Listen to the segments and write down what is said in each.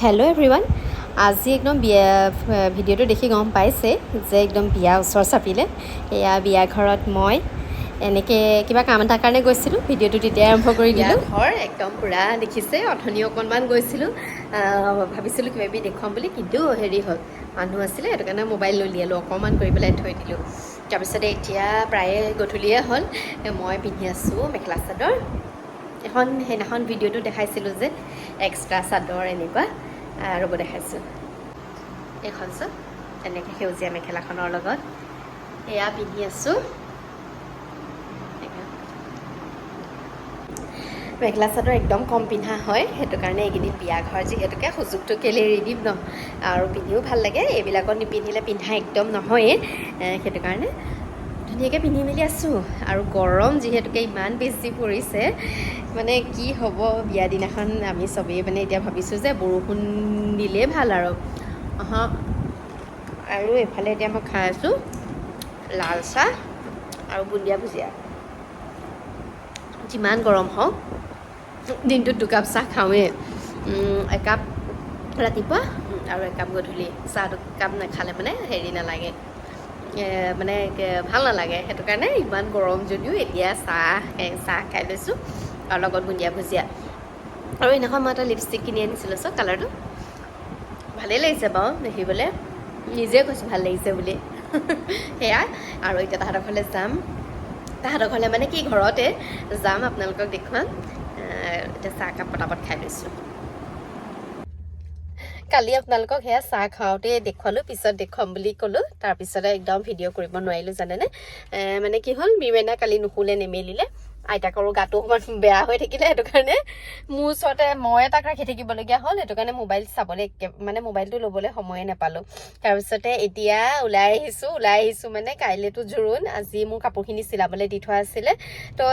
Hello' everyone. আজি একদম বিয়া ভিডিঅ'টো দেখি গম পাইছে যে একদম বিয়া ওচৰ চাপিলে। এয়া বিয়া ঘৰত মই এনেকৈ কিবা কাম এটাৰ কাৰণে গৈছিলোঁ। ভিডিঅ'টো তেতিয়াই আৰম্ভ কৰি দিলোঁ। ঘৰ একদম পূৰা দেখিছে। অথনি অকণমান গৈছিলোঁ, ভাবিছিলোঁ কিবা কিবি দেখুৱাম বুলি, কিন্তু হেৰি হ'ল, মানুহ আছিলে, সেইটো কাৰণে মোবাইল নুলিয়ালোঁ, অকণমান কৰি পেলাই থৈ দিলোঁ। তাৰপিছতে এতিয়া প্ৰায়ে গধূলিয়ে হ'ল। মই পিন্ধি আছোঁ মেখেলা চাদৰ এখন। সেইদিনাখন ভিডিঅ'টো দেখাইছিলোঁ যে এক্সট্ৰা চাদৰ এনেকুৱা ৰ'ব দেখাইছোঁ। এইখন চোন এনেকৈ সেউজীয়া মেখেলাখনৰ লগত এয়া পিন্ধি আছোঁ। মেখেলা চাদৰ একদম কম পিন্ধা হয়, সেইটো কাৰণে এইকেইদিন বিয়া ঘৰ যিহেতুকে সুযোগটো কেলৈ এৰি দিম ন, আৰু পিন্ধিও ভাল লাগে। এইবিলাকত নিপিন্ধিলে পিন্ধা একদম নহয়েই, সেইটো কাৰণে ধুনীয়াকৈ পিন্ধি মেলি আছোঁ। আৰু গৰম যিহেতুকে ইমান বেছি পৰিছে, মানে কি হ'ব বিয়া দিনাখন আমি চবেই মানে এতিয়া ভাবিছোঁ যে বৰষুণ দিলেই ভাল আৰু আৰু এইফালে এতিয়া মই খাই আছোঁ লাল চাহ আৰু বুন্দিয়া ভুজিয়া। যিমান গৰম হওক দিনটোত দুকাপ চাহ খাওঁৱেই, একাপ ৰাতিপুৱা আৰু একাপ গধূলি। চাহ দুকাপ নাখালে মানে হেৰি নালাগে, মানে ভাল নালাগে। সেইটো কাৰণে ইমান গৰম যদিও এতিয়া চাহ খাই লৈছোঁ আৰু লগত বুন্দিয়া ভুজিয়া। আৰু সেইদিনাখন মই এটা লিপষ্টিক কিনি আনিছিলোঁ, চব কালাৰটো ভালেই লাগিছে বাৰু দেখিবলৈ, নিজে কৈছোঁ ভাল লাগিছে বুলি। সেয়া আৰু এতিয়া তাহাঁতৰ ঘৰলৈ যাম। তাহাঁতৰ ঘৰলৈ মানে কি, ঘৰতে যাম, আপোনালোকক দেখুৱাম। এতিয়া চাহকাপ পটাপট খাই লৈছোঁ। কালি আপোনালোকক সেয়া চাহ খাওঁতে দেখুৱালোঁ, পিছত দেখুৱাম বুলি ক'লোঁ, তাৰপিছতে একদম ভিডিঅ' কৰিব নোৱাৰিলোঁ জানেনে। মানে কি হ'ল, মিৰেনা কালি নুশুলে, নেমেলিলে। আইতাকৰো গাটো অকণমান বেয়া হৈ থাকিলে, সেইটো কাৰণে মোৰ ওচৰতে মই তাক ৰাখি থাকিবলগীয়া হ'ল। সেইটো কাৰণে মোবাইল চাবলৈ মানে মোবাইলটো ল'বলৈ সময়ে নাপালোঁ। তাৰপিছতে এতিয়া ওলাই আহিছোঁ মানে কাইলৈতো জোৰোণ, আজি মোৰ কাপোৰখিনি চিলাবলৈ দি থোৱা আছিলে, তো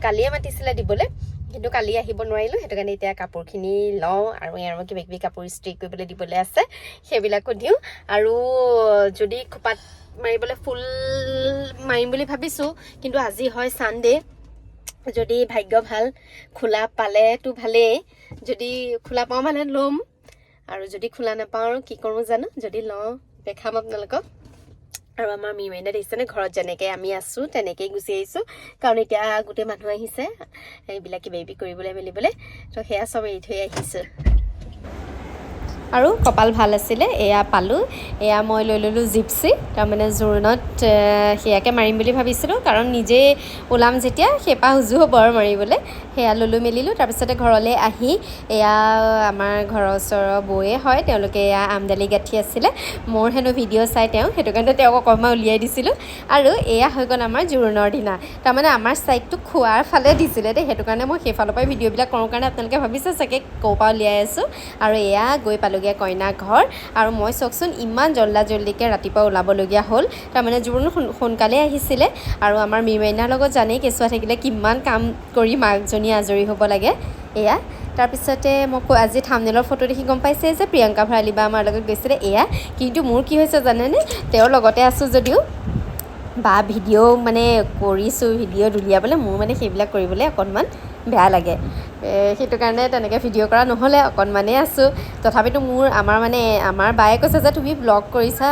কালিয়ে মাতিছিলে দিবলৈ, কিন্তু কালি আহিব নোৱাৰিলোঁ। সেইটো কাৰণে এতিয়া কাপোৰখিনি লওঁ আৰু কিবা কিবি কাপোৰ ইস্ত্ৰি কৰিবলৈ দিবলৈ আছে, সেইবিলাকো দিওঁ। আৰু যদি খোপাত মাৰিবলৈ ফুল মাৰিম বুলি ভাবিছোঁ, কিন্তু আজি হয় ছানডে', যদি ভাগ্য ভাল খোলা পালেতো ভালেই, যদি খোলা পাওঁ মানে ল'ম, আৰু যদি খোলা নাপাওঁ আৰু কি কৰোঁ জানো। যদি লওঁ দেখাম আপোনালোকক। আৰু আমাৰ মিমেনে দেখিছেনে, ঘৰত যেনেকৈ আমি আছোঁ তেনেকৈয়ে গুচি আহিছোঁ, কাৰণ এতিয়া গোটেই মানুহ আহিছে এইবিলাক কিবা কিবি কৰিবলৈ মেলিবলৈ, তো সেয়া চব এৰি থৈ আহিছোঁ। আৰু কপাল ভাল আছিলে, এয়া পালোঁ। এয়া মই লৈ ল'লোঁ জিপচি, তাৰমানে জোৰোণত সেয়াকৈ মাৰিম বুলি ভাবিছিলোঁ, কাৰণ নিজে ওলাম যেতিয়া সেইপা উজু হ'ব আৰু মাৰিবলৈ। সেয়া ল'লোঁ মেলিলোঁ। তাৰপিছতে ঘৰলৈ আহি এয়া আমাৰ ঘৰৰ ওচৰৰ বৌয়ে হয়, তেওঁলোকে এয়া আমদালি গাঁঠি আছিলে। মোৰ হেনো ভিডিঅ' চাই তেওঁ, সেইটো কাৰণে তেওঁক অকণমান উলিয়াই দিছিলোঁ। আৰু এয়া হৈ গ'ল আমাৰ জোৰোণৰ দিনা। তাৰমানে আমাৰ ছাইডটো খোৱাৰ ফালে দিছিলে দেই, সেইটো কাৰণে মই সেইফালৰ পৰাই ভিডিঅ'বিলাক কৰোঁ কাৰণে আপোনালোকে ভাবিছে চাগে ক'ৰ পৰা উলিয়াই আছোঁ। আৰু এয়া গৈ পালোঁগৈ কইনা ঘৰ, আৰু মই চাওকচোন ইমান জল্দিকৈ ৰাতিপুৱা ওলাবলগীয়া হ'ল। তাৰমানে জোৰোণ সোনকালে আহিছিলে, আৰু আমাৰ মিমেনাৰ লগত জানেই কেঁচুৱা থাকিলে কিমান কাম কৰি মাকজনী আজৰি হ'ব লাগে। এয়া তাৰপিছতে মই আজি থাম্বনেইলৰ ফটো দেখি গম পাইছে যে প্ৰিয়ংকা ভৰালী বা আমাৰ লগত গৈছিলে। এয়া কিন্তু মোৰ কি হৈছে জানেনে, তেওঁৰ লগতে আছোঁ যদিও বা ভিডিঅ' মানে কৰিছোঁ, ভিডিঅ'ত উলিয়াবলৈ মোৰ মানে সেইবিলাক কৰিবলৈ অকণমান বেয়া লাগে। সেইটো কাৰণে তেনেকৈ ভিডিঅ' কৰা নহ'লে, অকণমানেই আছোঁ। তথাপিতো আমাৰ বায়ে কৈছে যে তুমি ব্লগ কৰিছা,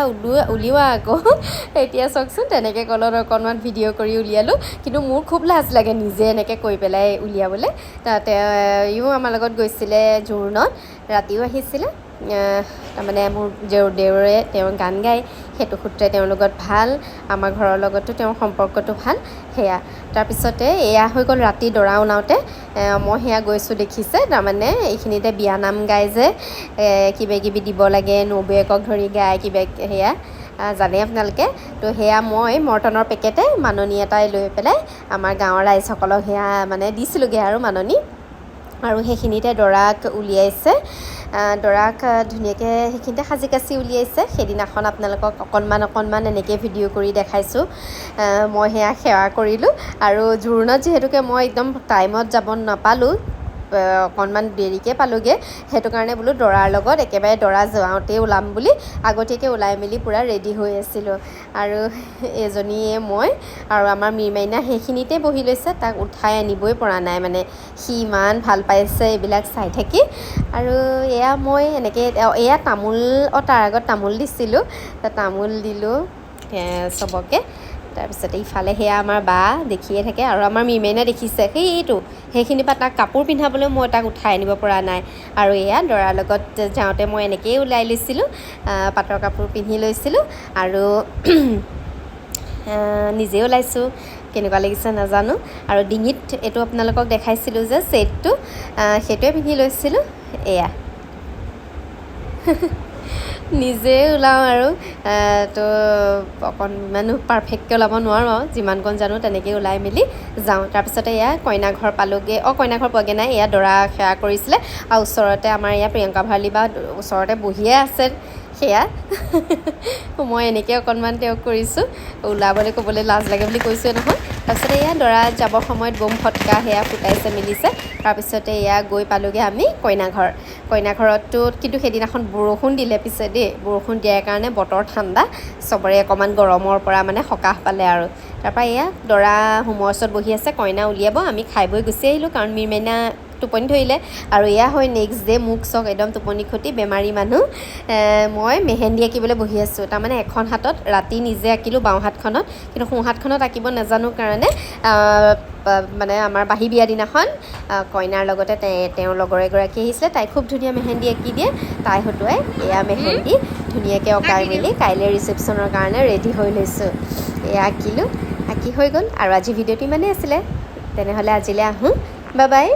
উলিওৱা আকৌ। এতিয়া চাওকচোন তেনেকৈ কলত অকণমান ভিডিঅ' কৰি উলিয়ালোঁ, কিন্তু মোৰ খুব লাজ লাগে নিজে এনেকৈ কৰি পেলাই উলিয়াবলৈ। ইও আমাৰ লগত গৈছিলে জোৰোণত, ৰাতিও আহিছিলে। তাৰমানে মোৰ দেউৰে তেওঁ গান গায়, সেইটো সূত্ৰে তেওঁৰ লগত ভাল, আমাৰ ঘৰৰ লগতো তেওঁৰ সম্পৰ্কটো ভাল। সেয়া তাৰপিছতে এয়া হৈ গ'ল ৰাতি দৰা ওলাওঁতে। মই সেয়া গৈছোঁ দেখিছে, তাৰমানে এইখিনিতে বিয়ানাম গাই যে কিবা কিবি দিব লাগে, নবৌৱেকক ধৰি গায় কিবা, সেয়া জানে আপোনালোকে। তো সেয়া মই মৰ্টনৰ পেকেটে মাননি এটাই লৈ পেলাই আমাৰ গাঁৱৰ ৰাইজসকলক সেয়া মানে দিছিলোঁগৈ আৰু মাননি। আৰু সেইখিনিতে দৰাক উলিয়াইছে, দৰাক ধুনীয়াকৈ সেইখিনিতে সাজি কাচি উলিয়াইছে। সেইদিনাখন আপোনালোকক অকণমান এনেকৈ ভিডিঅ' কৰি দেখাইছোঁ। মই সেয়া সেৱা কৰিলোঁ, আৰু জোৰোণত যিহেতুকে মই একদম টাইমত যাব নাপালোঁ, অকণমান দেৰিকৈ পালোঁগৈ সেইটো কাৰণে বোলো দৰাৰ লগত একেবাৰে দৰা যাওঁতেই ওলাম বুলি আগতীয়াকৈ ওলাই মেলি পূৰা ৰেডি হৈ আছিলোঁ আৰু এজনীয়ে মই আৰু আমাৰ মিৰমাইনা সেইখিনিতে বহি লৈছে তাক উঠাই আনিবই পৰা নাই মানে সি ইমান ভাল পাইছে এইবিলাক চাই থাকি আৰু এয়া মই এনেকৈ এয়া তামোল তাৰ আগত তামোল দিছিলোঁ তামোল দিলোঁ চবকে তাৰপিছতে ইফালে সেয়া আমাৰ বা দেখিয়ে থাকে আৰু আমাৰ মিৰমাইনা দেখিছে সেইখিনিৰ পৰা তাক কাপোৰ পিন্ধাবলৈ মই তাক উঠাই আনিব পৰা নাই আৰু এয়া দৰাৰ লগত যাওঁতে মই এনেকৈয়ে ওলাই লৈছিলোঁ পাটৰ কাপোৰ পিন্ধি লৈছিলোঁ আৰু নিজে ওলাইছোঁ কেনেকুৱা লাগিছে নাজানো আৰু ডিঙিত এইটো আপোনালোকক দেখাইছিলোঁ যে ছেটটো সেইটোৱে পিন্ধি লৈছিলোঁ এয়া নিজে ওলাওঁ আৰু তো অকণমান পাৰফেক্টকৈ ওলাব নোৱাৰোঁ আৰু যিমানকণ জানো তেনেকৈ ওলাই মেলি যাওঁ তাৰপিছতে এয়া কইনাঘৰ পালোঁগৈ কইনাঘৰ পোৱাগৈ নাই এয়া দৰা সেৱা কৰিছিলে আৰু ওচৰতে আমাৰ এয়া প্ৰিয়ংকা ভৰালী বা ওচৰতে বহিয়ে আছে সেয়া মই এনেকৈ অকণমান তেওঁক কৰিছোঁ ওলাবলৈ ক'বলৈ লাজ লাগে বুলি কৈছোঁৱে নহয় তাৰপিছতে এয়া দৰা যাবৰ সময়ত বম ফটকা সেয়া ফুটাইছে মেলিছে তাৰপিছতে এয়া গৈ পালোঁগৈ আমি কইনাঘৰতো কিন্তু সেইদিনাখন বৰষুণ দিলে পিছে দেই বৰষুণ দিয়াৰ কাৰণে বতৰ ঠাণ্ডা চবৰে অকণমান গৰমৰ পৰা মানে সকাহ পালে আৰু তাৰপৰা এয়া দৰা হোমৰ ওচৰত বহি আছে কইনা উলিয়াব আমি খাই বৈ গুচি আহিলোঁ কাৰণ মিৰমাইনা টোপনি ধৰিলে আৰু এয়া হয় নেক্সট ডে মোক চক একদম টোপনি খতি বেমাৰী মানুহ মই মেহেন্দি আঁকিবলৈ বহি আছোঁ তাৰমানে এখন হাতত ৰাতি নিজে আঁকিলোঁ বাওঁ হাতখনত কিন্তু সোঁ হাতখনত আঁকিব নাজানো কাৰণে মানে আমাৰ বাঁহী বিয়া দিনাখন কইনাৰ লগতে তেওঁৰ লগৰ এগৰাকী আহিছিলে তাই খুব ধুনীয়া মেহেন্দি আঁকি দিয়ে তাই হতুৱাই এয়া মেহেন্দি ধুনীয়াকৈ অঁকাই মেলি কাইলৈ ৰিচেপশ্যনৰ কাৰণে ৰেডি হৈ লৈছোঁ এয়া আঁকিলোঁ আঁকি হৈ গ'ল আৰু আজি ভিডিঅ'টো ইমানেই আছিলে তেনেহ'লে আজিলৈ আহোঁ বাই বাই